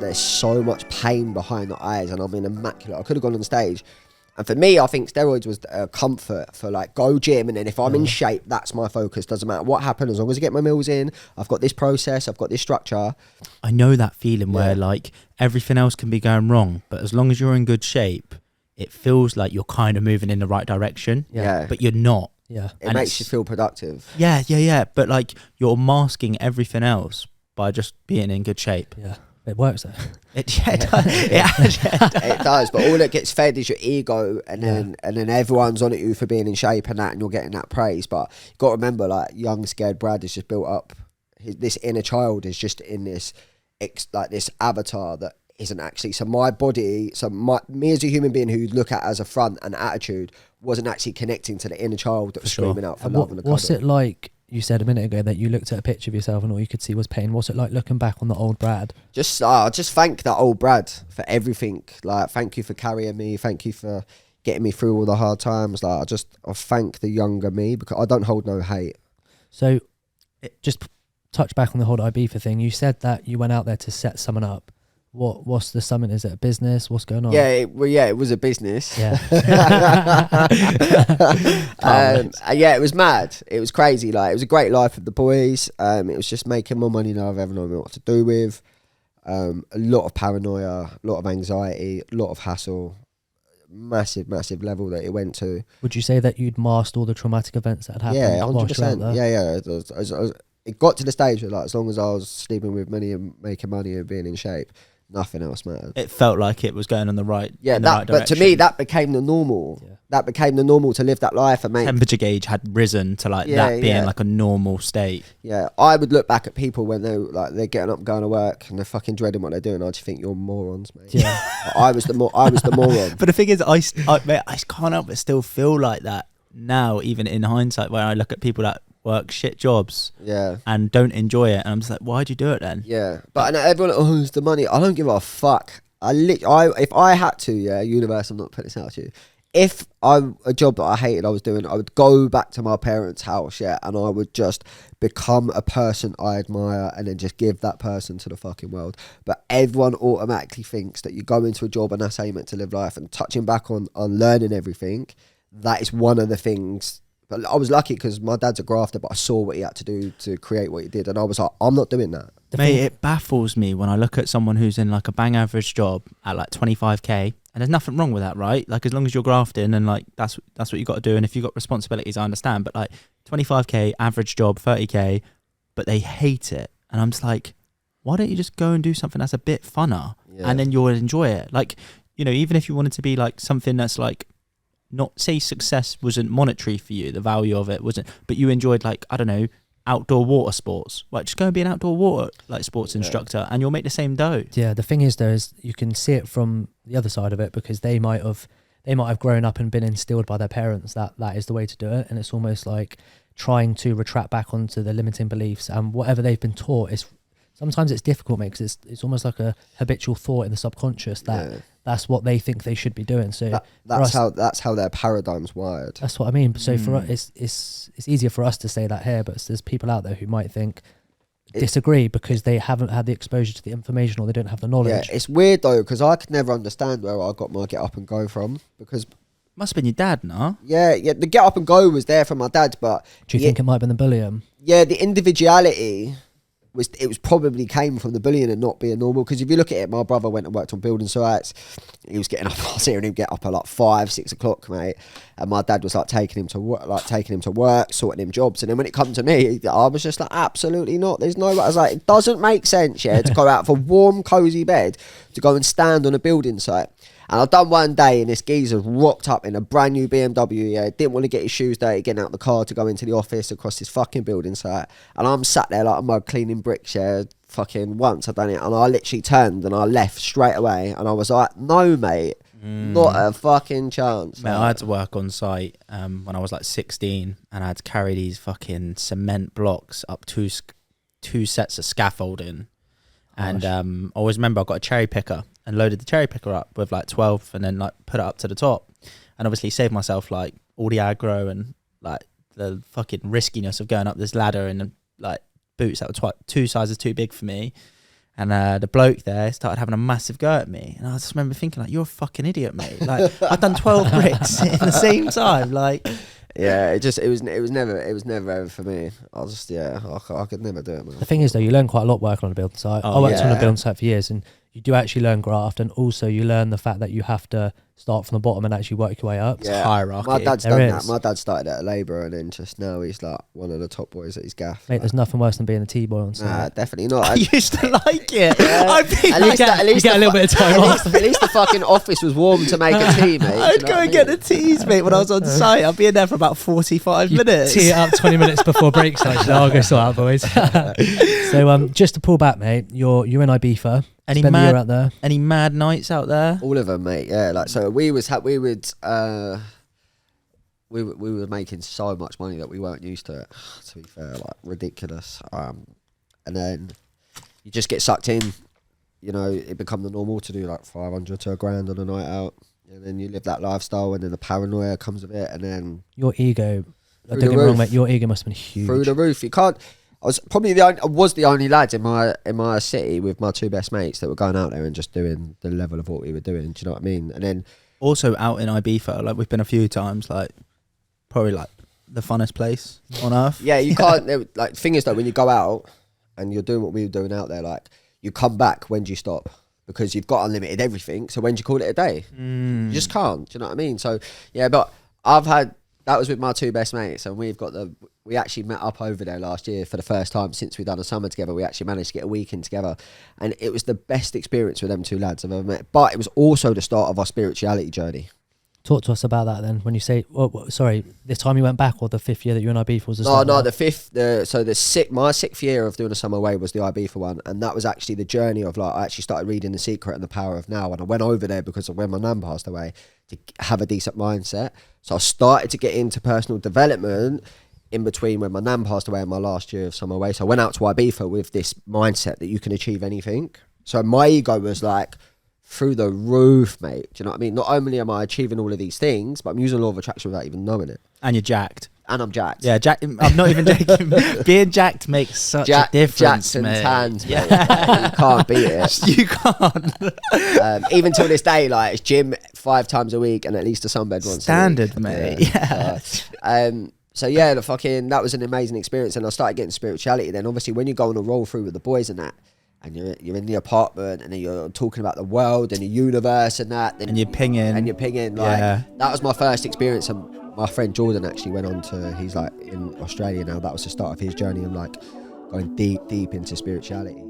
there's so much pain behind the eyes, and I'm in immaculate. I could have gone on stage. And for me, I think steroids was a comfort for like, go gym, and then if I'm in shape, that's my focus. Doesn't matter what happens, as long as I get my meals in, I've got this process, I've got this structure. I know that feeling where like everything else can be going wrong, but as long as you're in good shape, it feels like you're kind of moving in the right direction. Yeah. But you're not. Yeah. It makes you feel productive. Yeah. But like you're masking everything else by just being in good shape. Yeah. It works though. It does. But all that gets fed is your ego, and then everyone's on at you for being in shape and that, and you're getting that praise. But you got to remember, like, young scared Brad has just built up. This inner child is just in this this avatar that isn't actually. So my body, me as a human being who you look at as a front and attitude, wasn't actually connecting to the inner child that was screaming out for love and a cuddle. What's it like? You said a minute ago that you looked at a picture of yourself and all you could see was pain. What's it like looking back on the old Brad? Just thank that old Brad for everything. Like, thank you for carrying me. Thank you for getting me through all the hard times. Like, I thank the younger me, because I don't hold no hate. So, just touch back on the whole IB for thing. You said that you went out there to set someone up. What's the summit? Is it a business? What's going on? Yeah, it was a business. Yeah. Yeah, it was mad. It was crazy. Like, it was a great life with the boys. It was just making more money than I've ever known what to do with. A lot of paranoia, a lot of anxiety, a lot of hassle. Massive level that it went to. Would you say that you'd masked all the traumatic events that had happened? Yeah, 100%. Yeah. It got to the stage where, like, as long as I was sleeping with many and making money and being in shape, nothing else mattered. It felt like it was going in the right but to me, that became the normal. Yeah. That became the normal, to live that life and make temperature gauge had risen to like that being like a normal state. Yeah, I would look back at people when they're getting up and going to work and they're fucking dreading what they're doing. I just think you're morons, mate. Yeah, I was the moron. But the thing is, I can't help but still feel like that now, even in hindsight, where I look at people that work shit jobs and don't enjoy it, and I'm just like, why'd you do it then? Yeah, but everyone, it's the money. I don't give a fuck. If I had to, universe, I'm not putting this out to you, if a job that I hated I was doing, I would go back to my parents' house, and I would just become a person I admire and then just give that person to the fucking world. But everyone automatically thinks that you go into a job and that's how you meant to live life. And touching back on learning everything, that is one of the things. But I was lucky because my dad's a grafter, but I saw what he had to do to create what he did, and I was like, I'm not doing that. Mate, it baffles me when I look at someone who's in like a bang average job at like 25k, and there's nothing wrong with that, right? Like, as long as you're grafting and like that's what you got to do, and if you've got responsibilities, I understand. But like 25k average job, 30k, but they hate it, and I'm just like, why don't you just go and do something that's a bit funner, and then you'll enjoy it? Like, you know, even if you wanted to be like something that's like, not say success wasn't monetary for you, the value of it wasn't, but you enjoyed, like, I don't know, outdoor water sports. Like, just go and be an outdoor water like sports instructor, and you'll make the same dough. Yeah, the thing is though, is you can see it from the other side of it, because they might have grown up and been instilled by their parents that is the way to do it, and it's almost like trying to retract back onto the limiting beliefs and whatever they've been taught. Is sometimes it's difficult, mate, because it's almost like a habitual thought in the subconscious that that's what they think they should be doing. So that's how their paradigm's wired. That's what I mean. So for us, it's easier for us to say that here, but there's people out there who might disagree because they haven't had the exposure to the information, or they don't have the knowledge. Yeah, it's weird though, because I could never understand where I got my get up and go from, because must have been your dad, no? Yeah, the get up and go was there from my dad, but do you think it might have been the bullying? Yeah, the individuality was probably came from the bullying and not being normal. Because if you look at it, my brother went and worked on building sites. He was getting up. I was hearing him get up at like 5-6 o'clock, mate. And my dad was like taking him to work, sorting him jobs. And then when it come to me, I was just like, absolutely not. There's no. I was like, it doesn't make sense, to go out for warm, cozy bed to go and stand on a building site. And I've done one day, and this geezer rocked up in a brand new BMW. Didn't want to get his shoes dirty, getting out of the car to go into the office across this fucking building site. And I'm sat there like a mug cleaning bricks. Fucking once I've done it, and I literally turned and I left straight away. And I was like, no, mate, not a fucking chance. Mate, I had to work on site when I was like 16, and I had to carry these fucking cement blocks up two sets of scaffolding. And I always remember I got a cherry picker and loaded the cherry picker up with like 12, and then like put it up to the top, and obviously saved myself like all the aggro and like the fucking riskiness of going up this ladder in like boots that were two sizes too big for me. And the bloke there started having a massive go at me, and I just remember thinking, like, you're a fucking idiot, mate. Like, I've done 12 bricks in the same time. Like, yeah, it was never ever for me. I just I could never do it, man. The thing is, though, you learn quite a lot working on a building site. I worked on a yeah. building site for years, and you do actually learn graft, and also you learn the fact that you have to start from the bottom and actually work your way up. Yeah, hierarchy. my dad's There done is. that. My dad started at a labourer, and then just now he's like one of the top boys at his gaff. Mate, there's nothing worse than being a T-boy on site. Nah, definitely not. I used to like it. Yeah. I'd be At like, least, at least you get a little bit of time off. At least the fucking office was warm to make a tea, mate. I'd go and get the teas, mate, when I was on site. I'd be in there for about 45 You minutes. tee it up 20 minutes before break time. So I'll go sort out, boys. So just to pull back, mate, you're in Ibiza. Any Spend the year out there. Any mad nights out there? All of them, mate. Yeah, like so we were making so much money that we weren't used to it. To be fair, like ridiculous. And then you just get sucked in. You know, it become the normal to do like 500 to $1,000 on a night out, and then you live that lifestyle, and then the paranoia comes with it, and then Your ego, Through don't the get me wrong, roof. mate, your ego must have been huge. through the roof. You can't. I was probably the only lad in my city with my two best mates that were going out there and just doing the level of what we were doing. Do you know what I mean? And then Also out in Ibiza, like we've been a few times, like probably like the funnest place on earth. yeah, you can't. Like, the thing is though, when you go out and you're doing what we were doing out there, like you come back. When do you stop? Because you've got unlimited everything. So when do you call it a day? You just can't. Do you know what I mean? So yeah, but that was with my two best mates, and we actually met up over there last year for the first time since we've done a summer together. We actually managed to get a weekend together, and it was the best experience with them two lads I've ever met. But it was also the start of our spirituality journey. Talk to us about that then. When you say, sorry, this time you went back, or the 5th year that you were in Ibiza was the start? No, my sixth year of doing a summer away was the Ibiza one, and that was actually the journey of like I actually started reading The Secret and The Power of Now, and I went over there because of when my nan passed away to have a decent mindset. So I started to get into personal development in between when my nan passed away and my last year of summer away. So I went out to Ibiza with this mindset that you can achieve anything. So my ego was like through the roof, mate. Do you know what I mean? Not only am I achieving all of these things, but I'm using the law of attraction without even knowing it. And you're jacked. And I'm jacked. Yeah, I'm not even joking. Being jacked makes such a difference, jacked and mate. tans, mate. You can't beat it. You can't. Even till this day, like it's gym 5 times a week and at least a sunbed once Standard, a week. mate. Yeah. So yeah, that was an amazing experience, and I started getting spirituality. Then obviously when you go on a roll through with the boys and that, and you're in the apartment and then you're talking about the world and the universe and that, then And you're pinging. like Yeah. that was my first experience. And my friend Jordan actually went on to, he's like in Australia now, that was the start of his journey of like going deep into spirituality.